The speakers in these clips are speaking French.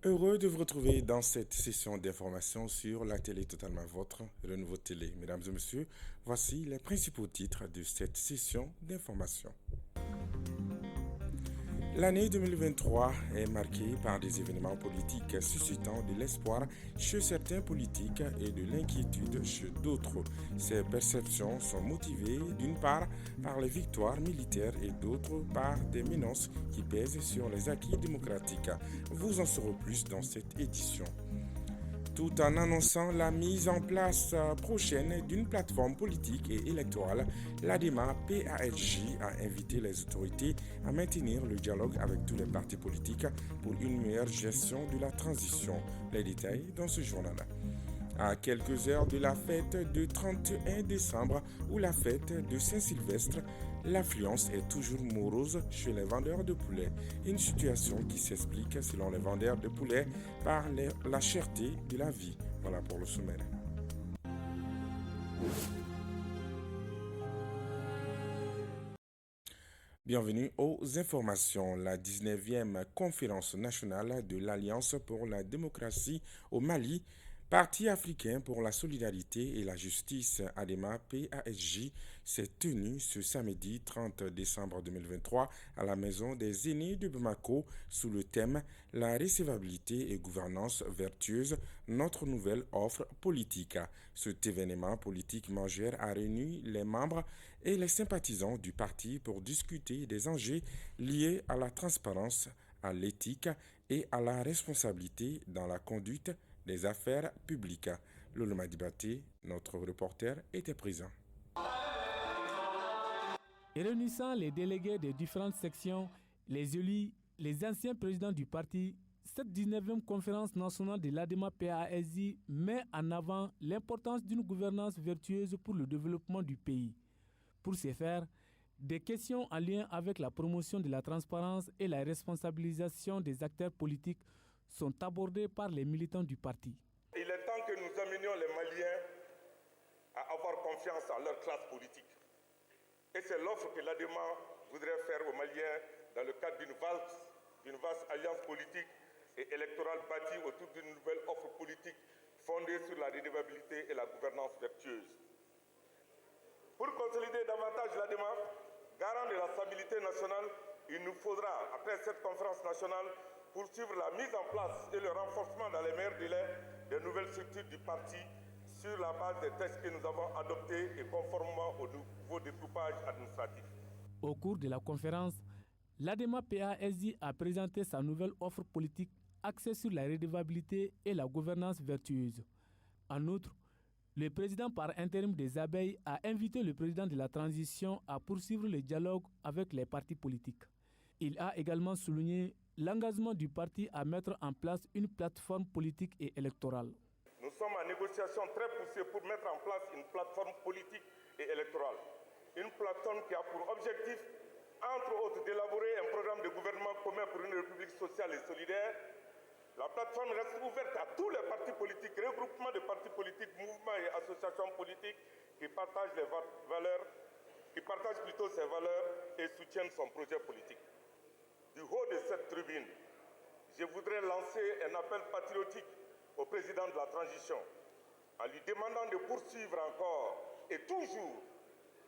Heureux de vous retrouver dans cette session d'information sur la télé totalement vôtre, Renouveau Télé. Mesdames et messieurs, voici les principaux titres de cette session d'information. L'année 2023 est marquée par des événements politiques suscitant de l'espoir chez certains politiques et de l'inquiétude chez d'autres. Ces perceptions sont motivées d'une part par les victoires militaires et d'autre par des menaces qui pèsent sur les acquis démocratiques. Vous en saurez plus dans cette édition. Tout en annonçant la mise en place prochaine d'une plateforme politique et électorale, l'ADEMA PASJ a invité les autorités à maintenir le dialogue avec tous les partis politiques pour une meilleure gestion de la transition. Les détails dans ce journal. À quelques heures de la fête de 31 décembre ou la fête de Saint-Sylvestre, l'affluence est toujours morose chez les vendeurs de poulets. Une situation qui s'explique, selon les vendeurs de poulets, par la cherté de la vie. Voilà pour le sommaire. Bienvenue aux informations. La 19e conférence nationale de l'Alliance pour la démocratie au Mali, Parti africain pour la solidarité et la justice ADEMA PASJ s'est tenue ce samedi 30 décembre 2023 à la Maison des aînés de Bamako sous le thème La recevabilité et gouvernance vertueuse, notre nouvelle offre politique. Cet événement politique majeur a réuni les membres et les sympathisants du parti pour discuter des enjeux liés à la transparence, à l'éthique et à la responsabilité dans la conduite des affaires publiques. Lolo Madibaté, notre reporter, était présent. Et réunissant les délégués des différentes sections, les élus, les anciens présidents du parti, cette 19e conférence nationale de l'ADEMA PASJ met en avant l'importance d'une gouvernance vertueuse pour le développement du pays. Pour ce faire, des questions en lien avec la promotion de la transparence et la responsabilisation des acteurs politiques sont abordées par les militants du parti. Il est temps que nous amenions les Maliens à avoir confiance en leur classe politique. Et c'est l'offre que l'ADEMA voudrait faire aux Maliens dans le cadre d'une vaste alliance politique et électorale bâtie autour d'une nouvelle offre politique fondée sur la redevabilité et la gouvernance vertueuse. Pour consolider davantage l'ADEMA, garant de la stabilité nationale, il nous faudra, après cette conférence nationale, poursuivre la mise en place et le renforcement dans les meilleurs délais des nouvelles structures du parti sur la base des textes que nous avons adoptés et conformément au nouveau découpage administratif. Au cours de la conférence, l'ADEMA PASJ a présenté sa nouvelle offre politique axée sur la redevabilité et la gouvernance vertueuse. En outre, le président par intérim des abeilles a invité le président de la transition à poursuivre le dialogue avec les partis politiques. Il a également souligné l'engagement du parti à mettre en place une plateforme politique et électorale. Nous sommes en négociation très poussée pour mettre en place une plateforme politique et électorale. Une plateforme qui a pour objectif, entre autres, d'élaborer un programme de gouvernement commun pour une république sociale et solidaire. La plateforme reste ouverte à tous les partis politiques, regroupements de partis politiques, mouvements et associations politiques qui partagent les valeurs, qui partagent plutôt ses valeurs et soutiennent son projet politique. Du haut de cette tribune, je voudrais lancer un appel patriotique au président de la transition en lui demandant de poursuivre encore et toujours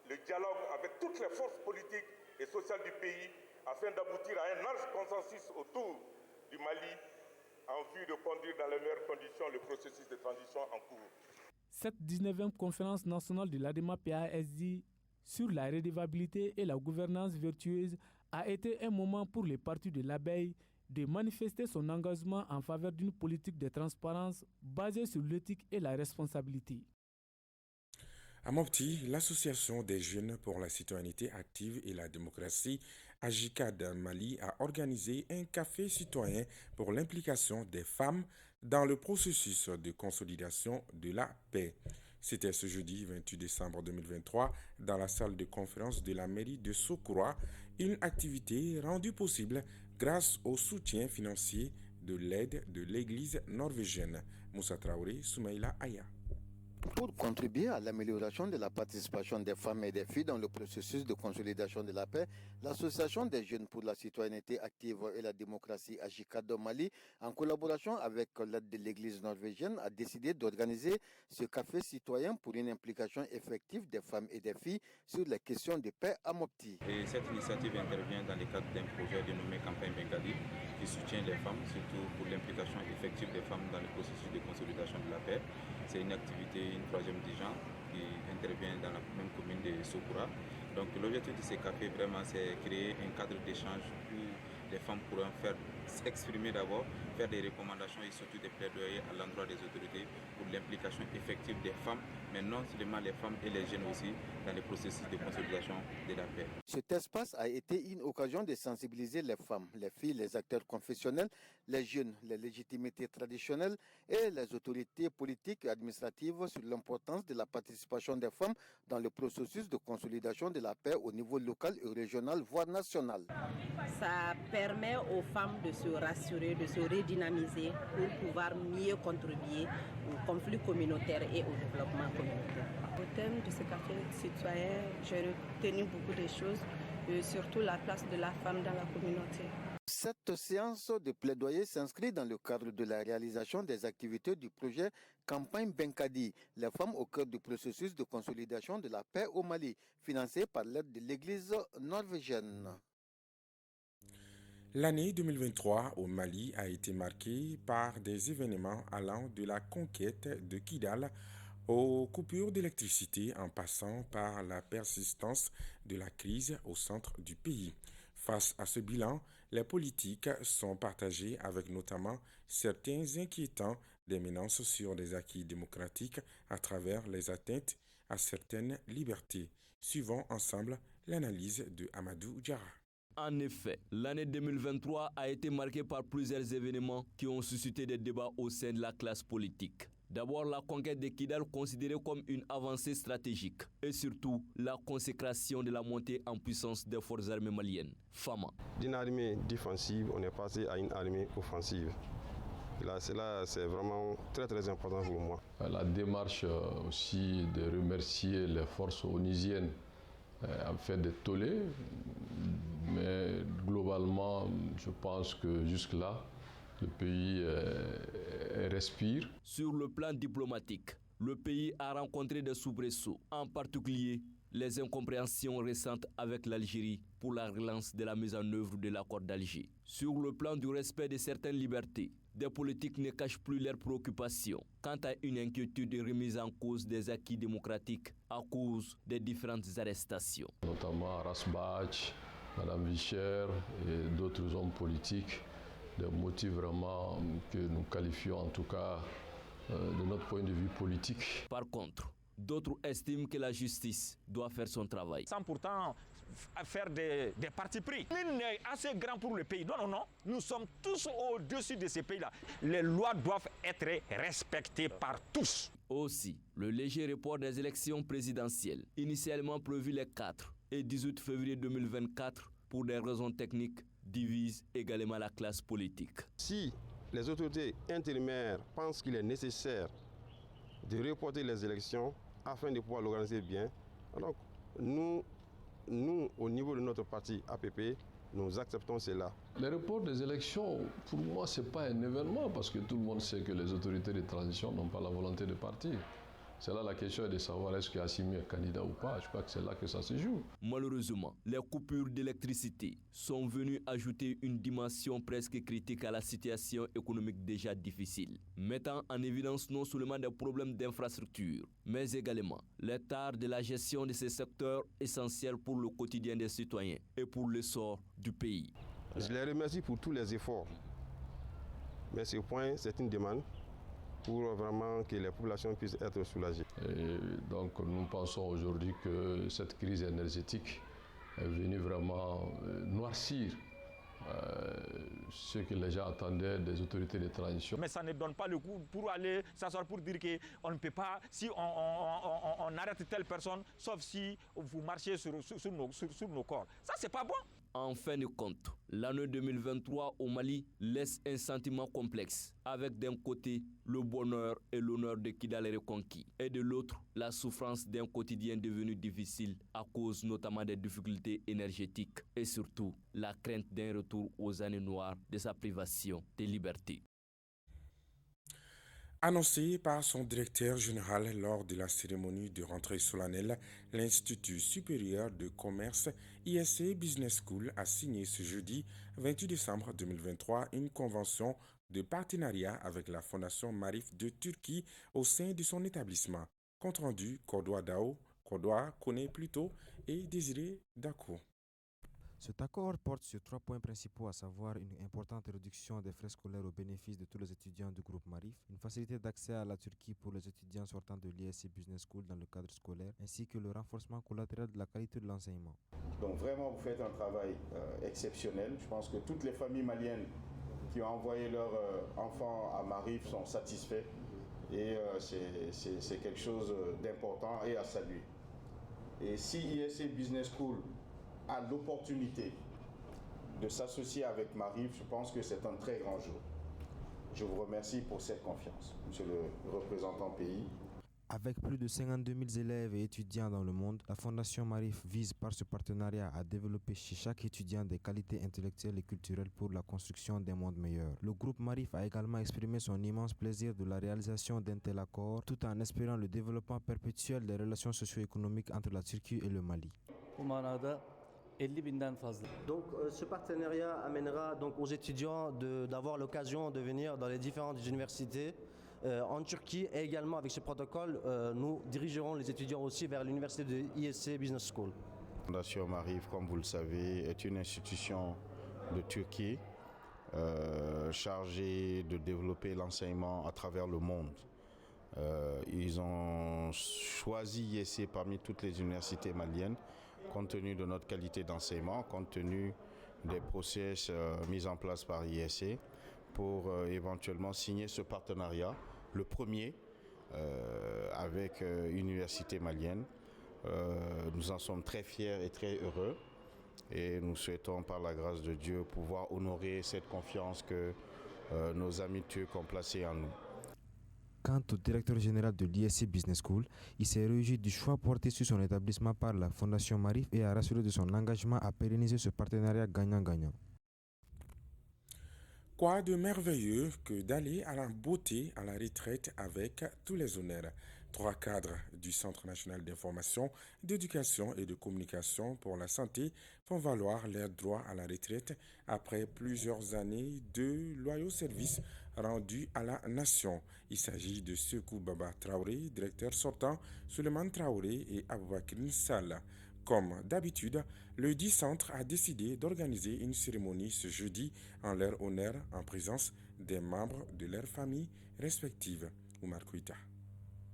le dialogue avec toutes les forces politiques et sociales du pays afin d'aboutir à un large consensus autour du Mali en vue de conduire dans les meilleures conditions le processus de transition en cours. Cette 19e conférence nationale de l'ADEMA PASJ sur la redevabilité et la gouvernance vertueuse a été un moment pour les partis de l'abeille de manifester son engagement en faveur d'une politique de transparence basée sur l'éthique et la responsabilité. À Mopti, l'Association des jeunes pour la citoyenneté active et la démocratie, AJICAD Mali, a organisé un café citoyen pour l'implication des femmes dans le processus de consolidation de la paix. C'était ce jeudi 28 décembre 2023 dans la salle de conférence de la mairie de Sokura, une activité rendue possible grâce au soutien financier de l'aide de l'église norvégienne. Moussa Traoré, Soumaïla Aya. Pour contribuer à l'amélioration de la participation des femmes et des filles dans le processus de consolidation de la paix, l'Association des jeunes pour la citoyenneté active et la démocratie AJICAD Mali, en collaboration avec l'aide de l'Église norvégienne, a décidé d'organiser ce café citoyen pour une implication effective des femmes et des filles sur les questions de paix à Mopti. Et cette initiative intervient dans le cadre d'un projet dénommé Campagne Bengali qui soutient les femmes, surtout pour l'implication effective des femmes dans le processus de consolidation de la paix. C'est une activité, une troisième du genre, qui intervient dans la même commune de Sokura. Donc l'objectif de ces cafés, vraiment, c'est créer un cadre d'échange où les femmes pourront s'exprimer d'abord, faire des recommandations et surtout des plaidoyers à l'endroit des autorités pour l'implication effective des femmes, mais non seulement les femmes et les jeunes aussi, dans le processus de consolidation de la paix. Cet espace a été une occasion de sensibiliser les femmes, les filles, les acteurs confessionnels, les jeunes, les légitimités traditionnelles et les autorités politiques et administratives sur l'importance de la participation des femmes dans le processus de consolidation de la paix au niveau local et régional, voire national. Ça permet aux femmes de se rassurer, de se redynamiser pour pouvoir mieux contribuer au conflit communautaire et au développement communautaire. Au thème de ce café citoyen, j'ai retenu beaucoup de choses, surtout la place de la femme dans la communauté. Cette séance de plaidoyer s'inscrit dans le cadre de la réalisation des activités du projet Campagne Benkadi, les femmes au cœur du processus de consolidation de la paix au Mali, financé par l'aide de l'Église norvégienne. L'année 2023 au Mali a été marquée par des événements allant de la conquête de Kidal aux coupures d'électricité en passant par la persistance de la crise au centre du pays. Face à ce bilan, les politiques sont partagés avec notamment certains inquiétants des menaces sur les acquis démocratiques à travers les atteintes à certaines libertés. Suivons ensemble l'analyse de Amadou Diarra. En effet, l'année 2023 a été marquée par plusieurs événements qui ont suscité des débats au sein de la classe politique. D'abord, la conquête de Kidal considérée comme une avancée stratégique et surtout la consécration de la montée en puissance des forces armées maliennes, FAMA. D'une armée défensive, on est passé à une armée offensive. Là, c'est vraiment très très important pour moi. La démarche aussi de remercier les forces onusiennes a fait des tollés, mais globalement, je pense que jusque-là, le pays respire. Sur le plan diplomatique, le pays a rencontré des soubresauts, en particulier les incompréhensions récentes avec l'Algérie pour la relance de la mise en œuvre de l'accord d'Alger. Sur le plan du respect de certaines libertés, des politiques ne cachent plus leurs préoccupations quant à une inquiétude de remise en cause des acquis démocratiques à cause des différentes arrestations. Notamment Rasbach, Mme Vicher et d'autres hommes politiques, des motifs vraiment que nous qualifions en tout cas de notre point de vue politique. Par contre, d'autres estiment que la justice doit faire son travail. Sans pourtant faire des partis pris. Nul n'est assez grand pour le pays. Non. Nous sommes tous au-dessus de ces pays-là. Les lois doivent être respectées par tous. Aussi, le léger report des élections présidentielles, initialement prévu les 4 et 18 février 2024, pour des raisons techniques, divise également la classe politique. Si les autorités intérimaires pensent qu'il est nécessaire de reporter les élections afin de pouvoir l'organiser bien, alors nous, au niveau de notre parti APP, nous acceptons cela. Le report des élections, pour moi, ce n'est pas un événement parce que tout le monde sait que les autorités de transition n'ont pas la volonté de partir. C'est là la question de savoir est-ce qu'Assimi est candidat ou pas. Je crois que c'est là que ça se joue. Malheureusement, les coupures d'électricité sont venues ajouter une dimension presque critique à la situation économique déjà difficile, mettant en évidence non seulement des problèmes d'infrastructure, mais également l'état de la gestion de ces secteurs essentiels pour le quotidien des citoyens et pour l'essor du pays. Je les remercie pour tous les efforts. Mais ce point, c'est une demande pour vraiment que les populations puissent être soulagées. Et donc nous pensons aujourd'hui que cette crise énergétique est venue vraiment noircir ce que les gens attendaient des autorités de transition. Mais ça ne donne pas le coup pour aller s'asseoir pour dire qu'on ne peut pas, si on arrête telle personne, sauf si vous marchez sur nos corps. Ça, c'est pas bon. En fin de compte, l'année 2023 au Mali laisse un sentiment complexe, avec d'un côté le bonheur et l'honneur de Kidal reconquis, et de l'autre la souffrance d'un quotidien devenu difficile à cause notamment des difficultés énergétiques et surtout la crainte d'un retour aux années noires de sa privation des libertés. Annoncé par son directeur général lors de la cérémonie de rentrée solennelle, l'Institut supérieur de commerce ISC Business School a signé ce jeudi 28 décembre 2023 une convention de partenariat avec la Fondation Marif de Turquie au sein de son établissement. Compte rendu, Kordoa Dao, Kordoa connaît plutôt et Désiré Dako. Cet accord porte sur 3 points principaux, à savoir une importante réduction des frais scolaires au bénéfice de tous les étudiants du groupe Marif, une facilité d'accès à la Turquie pour les étudiants sortant de l'ISC Business School dans le cadre scolaire, ainsi que le renforcement collatéral de la qualité de l'enseignement. Donc vraiment, vous faites un travail exceptionnel. Je pense que toutes les familles maliennes qui ont envoyé leurs enfants à Marif sont satisfaits et c'est quelque chose d'important et à saluer. Et si ISC Business School a l'opportunité de s'associer avec Marif, je pense que c'est un très grand jour. Je vous remercie pour cette confiance, monsieur le représentant pays. Avec plus de 52 000 élèves et étudiants dans le monde, la Fondation Marif vise par ce partenariat à développer chez chaque étudiant des qualités intellectuelles et culturelles pour la construction d'un monde meilleur. Le groupe Marif a également exprimé son immense plaisir de la réalisation d'un tel accord, tout en espérant le développement perpétuel des relations socio-économiques entre la Turquie et le Mali. Donc ce partenariat amènera donc aux étudiants d'avoir l'occasion de venir dans les différentes universités en Turquie, et également avec ce protocole, nous dirigerons les étudiants aussi vers l'université de ISC Business School. La Fondation Marif, comme vous le savez, est une institution de Turquie chargée de développer l'enseignement à travers le monde. Ils ont choisi ISC parmi toutes les universités maliennes, compte tenu de notre qualité d'enseignement, compte tenu des process mis en place par ISC, pour éventuellement signer ce partenariat, le premier avec une université malienne. Nous en sommes très fiers et très heureux et nous souhaitons par la grâce de Dieu pouvoir honorer cette confiance que nos amis turcs ont placée en nous. Quant au directeur général de l'ISC Business School, il s'est réjoui du choix porté sur son établissement par la Fondation Marif et a rassuré de son engagement à pérenniser ce partenariat gagnant-gagnant. Quoi de merveilleux que d'aller à la beauté à la retraite avec tous les honneurs. 3 cadres du Centre national d'information, d'éducation et de communication pour la santé font valoir leur droit à la retraite après plusieurs années de loyaux services rendus à la nation. Il s'agit de Sekou Baba Traoré, directeur sortant, Suleiman Traoré et Aboubakrin Sall. Comme d'habitude, le dit centre a décidé d'organiser une cérémonie ce jeudi en leur honneur en présence des membres de leurs familles respectives. Oumar Kouita.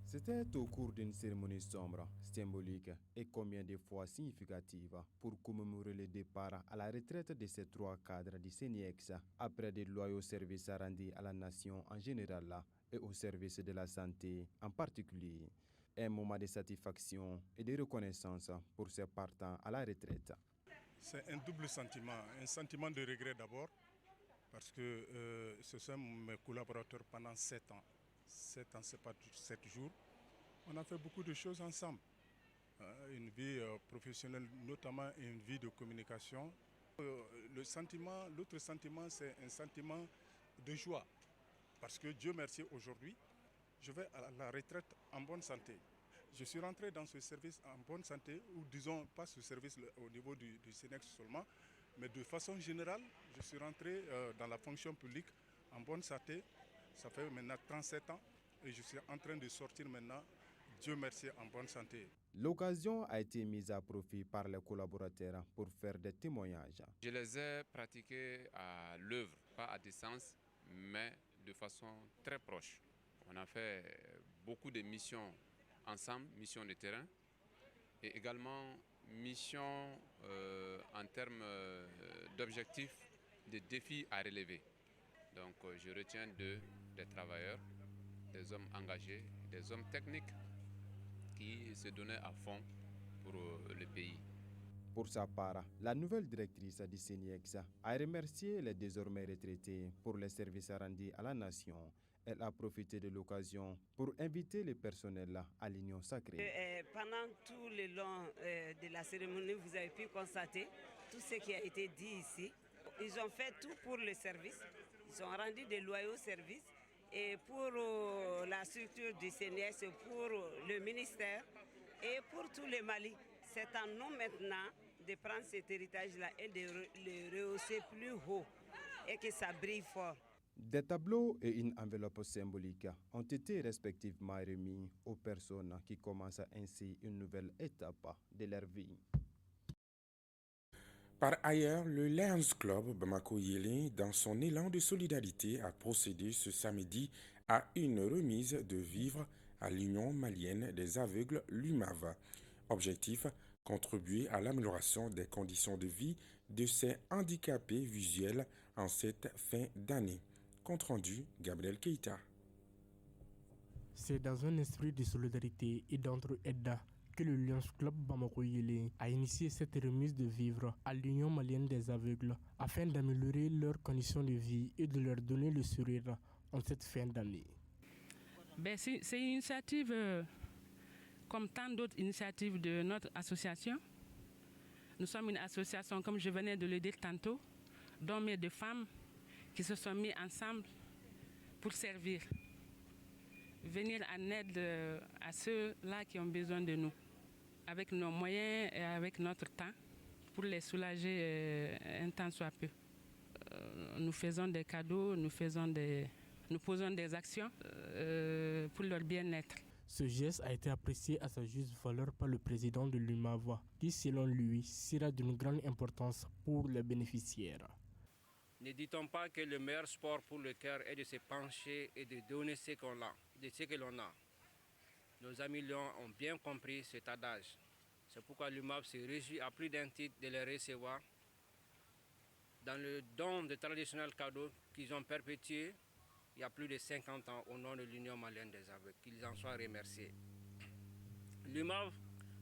C'était au cours d'une cérémonie sombre, symbolique et combien de fois significative pour commémorer le départ à la retraite de ces 3 cadres du CNIEX après des loyaux services rendus à la nation en général et au service de la santé en particulier. Un moment de satisfaction et de reconnaissance pour ces partants à la retraite. C'est un double sentiment, un sentiment de regret d'abord, parce que ce sont mes collaborateurs pendant 7 ans. 7 ans, c'est pas 7 jours. On a fait beaucoup de choses ensemble. Une vie professionnelle, notamment une vie de communication. L'autre sentiment, c'est un sentiment de joie. Parce que Dieu merci, aujourd'hui, je vais à la retraite en bonne santé. Je suis rentré dans ce service en bonne santé, ou disons pas ce service au niveau du SENEX seulement, mais de façon générale, je suis rentré dans la fonction publique en bonne santé. Ça fait maintenant 37 ans et je suis en train de sortir maintenant, Dieu merci, en bonne santé. L'occasion a été mise à profit par les collaborateurs pour faire des témoignages. Je les ai pratiqués à l'œuvre, pas à distance, mais de façon très proche. On a fait beaucoup de missions ensemble, missions de terrain, et également missions en termes d'objectifs, de défis à relever. Donc je retiens des travailleurs, des hommes engagés, des hommes techniques qui se donnaient à fond pour le pays. Pour sa part, la nouvelle directrice du SENIEX a remercié les désormais retraités pour les services rendus à la nation. Elle a profité de l'occasion pour inviter le personnel à l'union sacrée. Pendant tout le long de la cérémonie, vous avez pu constater tout ce qui a été dit ici. Ils ont fait tout pour le service. Ils ont rendu de loyaux services. Et pour la structure du SENIEX, pour le ministère et pour tout le Mali. C'est à nous maintenant de prendre cet héritage-là et de le rehausser plus haut et que ça brille fort. Des tableaux et une enveloppe symbolique ont été respectivement remis aux personnes qui commencent ainsi une nouvelle étape de leur vie. Par ailleurs, le Lions Club Bamako-Yélé, dans son élan de solidarité, a procédé ce samedi à une remise de vivres à l'Union malienne des aveugles l'UMAV. Objectif, contribuer à l'amélioration des conditions de vie de ces handicapés visuels en cette fin d'année. Compte rendu, Gabriel Keita. C'est dans un esprit de solidarité et d'entraide que le Lions Club Bamako-Yélé a initié cette remise de vivres à l'Union malienne des aveugles afin d'améliorer leurs conditions de vie et de leur donner le sourire en cette fin d'année. C'est une initiative comme tant d'autres initiatives de notre association. Nous sommes une association, comme je venais de le dire tantôt, d'hommes et de femmes qui se sont mis ensemble pour servir, venir en aide à ceux-là qui ont besoin de nous, avec nos moyens et avec notre temps, pour les soulager un temps soit peu. Nous faisons des cadeaux, nous posons des actions pour leur bien-être. Ce geste a été apprécié à sa juste valeur par le président de l'UMAV, qui selon lui sera d'une grande importance pour les bénéficiaires. Ne dit-on pas que le meilleur sport pour le cœur est de se pencher et de donner ce qu'on a, de ce que l'on a. Nos amis lions ont bien compris cet adage. C'est pourquoi l'UMAV se réjouit à plus d'un titre de les recevoir dans le don de traditionnels cadeaux qu'ils ont perpétués il y a plus de 50 ans au nom de l'Union malienne des aveugles, qu'ils en soient remerciés. L'UMAV,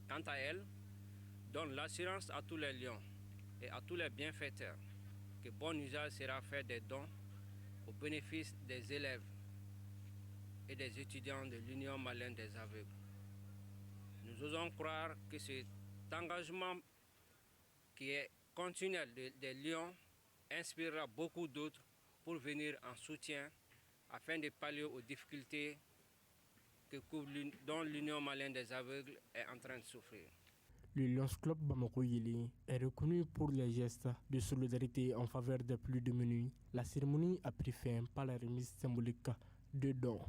quant à elle, donne l'assurance à tous les lions et à tous les bienfaiteurs que bon usage sera fait des dons au bénéfice des élèves et des étudiants de l'Union malienne des aveugles. Nous osons croire que cet engagement qui est continuel des lions inspirera beaucoup d'autres pour venir en soutien afin de pallier aux difficultés dont l'Union malienne des aveugles est en train de souffrir. Le Lions Club Bamako-Yélé est reconnu pour les gestes de solidarité en faveur des plus démunis. La cérémonie a pris fin par la remise symbolique de dons.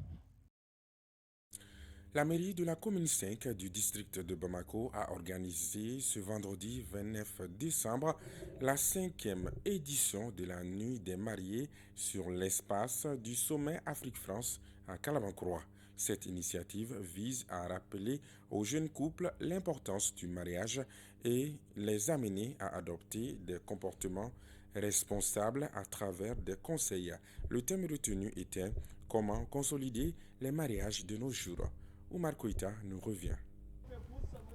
La mairie de la commune 5 du district de Bamako a organisé ce vendredi 29 décembre la 5e édition de la Nuit des mariés sur l'espace du sommet Afrique-France à Kalabankroa. Cette initiative vise à rappeler aux jeunes couples l'importance du mariage et les amener à adopter des comportements responsables à travers des conseils. Le thème retenu était « Comment consolider les mariages de nos jours ?» Oumar Koïta nous revient.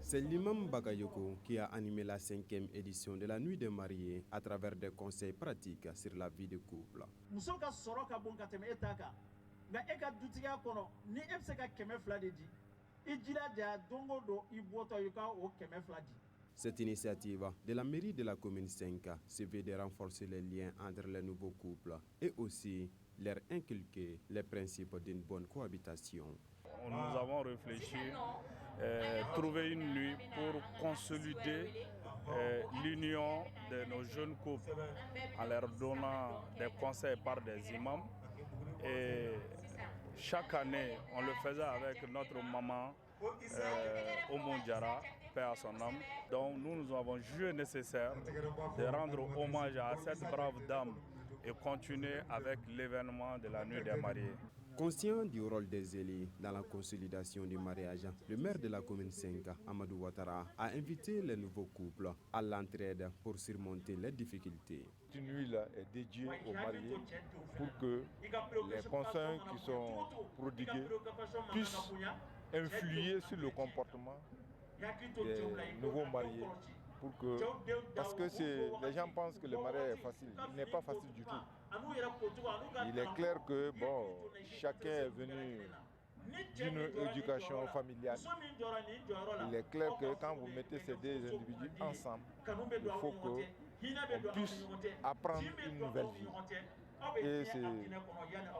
C'est l'imam Bagayoko qui a animé la 5e édition de la Nuit des mariés à travers des conseils pratiques sur la vie de couple. Cette initiative de la mairie de la commune 5 se veut de renforcer les liens entre les nouveaux couples et aussi leur inculquer les principes d'une bonne cohabitation. Nous avons réfléchi, trouver une nuit pour consolider l'union de nos jeunes couples en leur donnant des conseils par des imams. Et chaque année, on le faisait avec notre maman Omondiara, paix à son âme. Donc nous avons jugé nécessaire de rendre hommage à cette brave dame et continuer avec l'événement de la Nuit des mariés. Conscient du rôle des élus dans la consolidation du mariage, le maire de la commune 5, Amadou Ouattara, a invité les nouveaux couples à l'entraide pour surmonter les difficultés. Cette nuit-là est dédiée aux mariés pour que les conseils qui sont prodigués puissent influer sur le comportement des nouveaux mariés parce que les gens pensent que le mariage est facile. Il n'est pas facile du tout. Il est clair que chacun est venu d'une éducation familiale. Il est clair que quand vous mettez ces deux individus ensemble, il faut qu'on puisse apprendre une nouvelle vie. Et c'est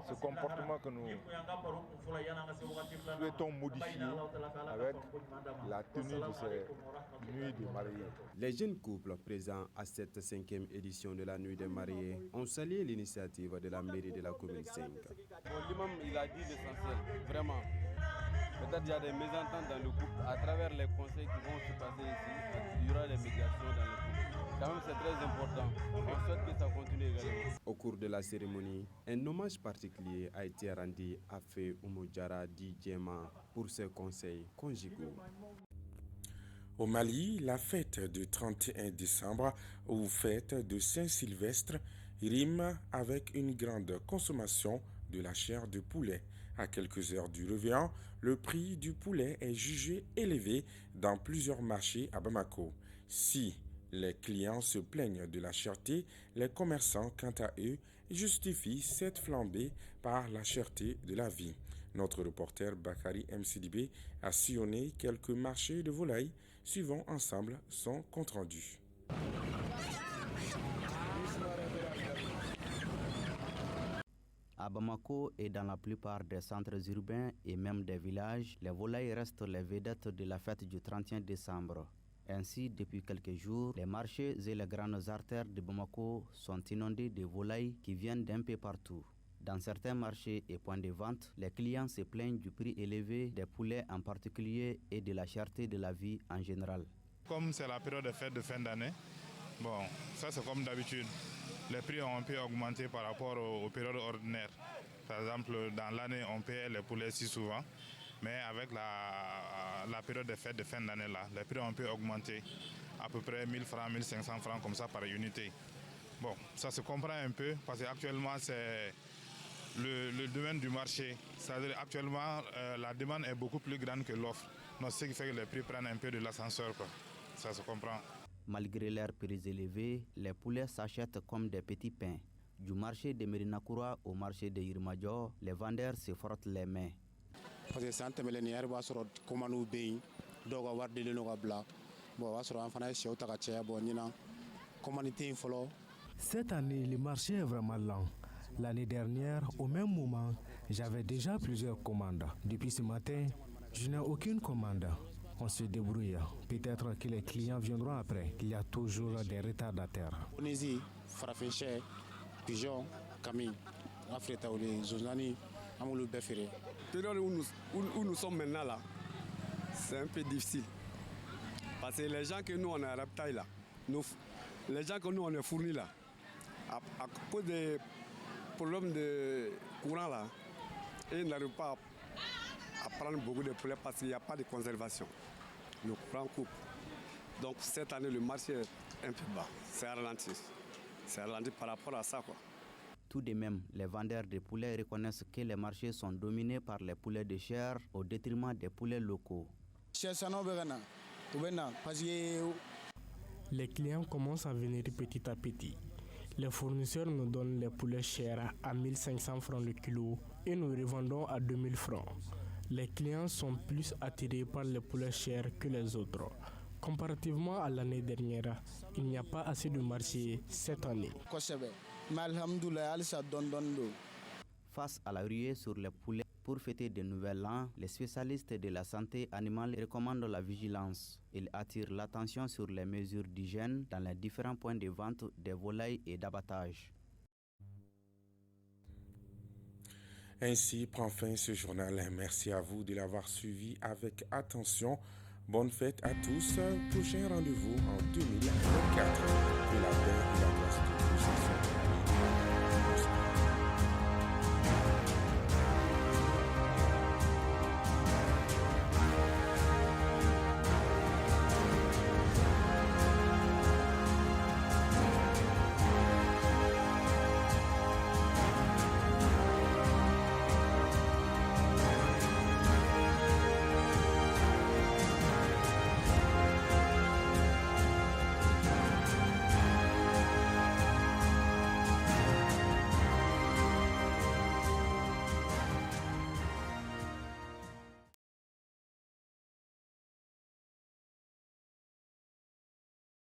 ce comportement que nous souhaitons modifier avec la tenue de ces nuits de mariés. Les jeunes couples présents à cette 5e édition de la Nuit des mariés ont salué l'initiative de la mairie de la commune 5. L'imam, il a dit l'essentiel, vraiment. Peut-être qu'il y a des mésententes dans le couple. À travers les conseils qui vont se passer ici, il y aura des médiations dans le couple. Quand même, c'est très important. On souhaite que ça continue également. Au cours de la cérémonie, un hommage particulier a été rendu à Fé Oumoudjara Di Djema pour ses conseils conjugaux. Au Mali, la fête du 31 décembre ou fête de Saint-Sylvestre rime avec une grande consommation de la chair de poulet. À quelques heures du réveillon, le prix du poulet est jugé élevé dans plusieurs marchés à Bamako. Si les clients se plaignent de la cherté, les commerçants, quant à eux, justifient cette flambée par la cherté de la vie. Notre reporter Bakari MCDB a sillonné quelques marchés de volailles. Suivons ensemble son compte-rendu. À Bamako et dans la plupart des centres urbains et même des villages, les volailles restent les vedettes de la fête du 31 décembre. Ainsi, depuis quelques jours, les marchés et les grandes artères de Bamako sont inondés de volailles qui viennent d'un peu partout. Dans certains marchés et points de vente, les clients se plaignent du prix élevé des poulets en particulier et de la cherté de la vie en général. Comme c'est la période de fête de fin d'année, ça c'est comme d'habitude. Les prix ont un peu augmenté par rapport aux périodes ordinaires. Par exemple, dans l'année, on paye les poulets si souvent. Mais avec la période de fête de fin d'année, les prix ont un peu augmenté. À peu près 1000 francs, 1500 francs comme ça par unité. Ça se comprend un peu parce qu'actuellement, c'est le domaine du marché. C'est-à-dire actuellement, la demande est beaucoup plus grande que l'offre. Donc, ce qui fait que les prix prennent un peu de l'ascenseur. Ça se comprend. Malgré leurs prix élevés, les poulets s'achètent comme des petits pains. Du marché de Merinakoura au marché de Yirmadjo, les vendeurs se frottent les mains. Parce que c'est un millénaire, il va se comment nous payer, donc avoir des lénons à blanc. Cette année, le marché est vraiment lent. L'année dernière, au même moment, j'avais déjà plusieurs commandes. Depuis ce matin, je n'ai aucune commande. On se débrouille. Peut-être que les clients viendront après. Il y a toujours des retardataires. Onisi, Farafenche, Pigeon, Camille, Afritaouli, Zozani, Amoulou Befere. La période où nous sommes maintenant là, c'est un peu difficile. Parce que les gens que nous on a reptail là, les gens que nous on a fournis là, à cause des problèmes de courant là, ils n'arrivent pas à prendre beaucoup de poulets parce qu'il n'y a pas de conservation. Le courant coupe. Donc cette année le marché est un peu bas, c'est ralenti. C'est ralenti par rapport à ça quoi. Tout de même, les vendeurs de poulets reconnaissent que les marchés sont dominés par les poulets de chair au détriment des poulets locaux. Les clients commencent à venir petit à petit. Les fournisseurs nous donnent les poulets chers à 1500 francs le kilo et nous revendons à 2000 francs. Les clients sont plus attirés par les poulets chers que les autres. Comparativement à l'année dernière, il n'y a pas assez de marché cette année. Face à la ruée sur les poulets pour fêter de nouvel an, les spécialistes de la santé animale recommandent la vigilance. Ils attirent l'attention sur les mesures d'hygiène dans les différents points de vente des volailles et d'abattage. Ainsi prend fin ce journal. Merci à vous de l'avoir suivi avec attention. Bonne fête à tous. Prochain rendez-vous en 2024. Que la paix et la grâce de Dieu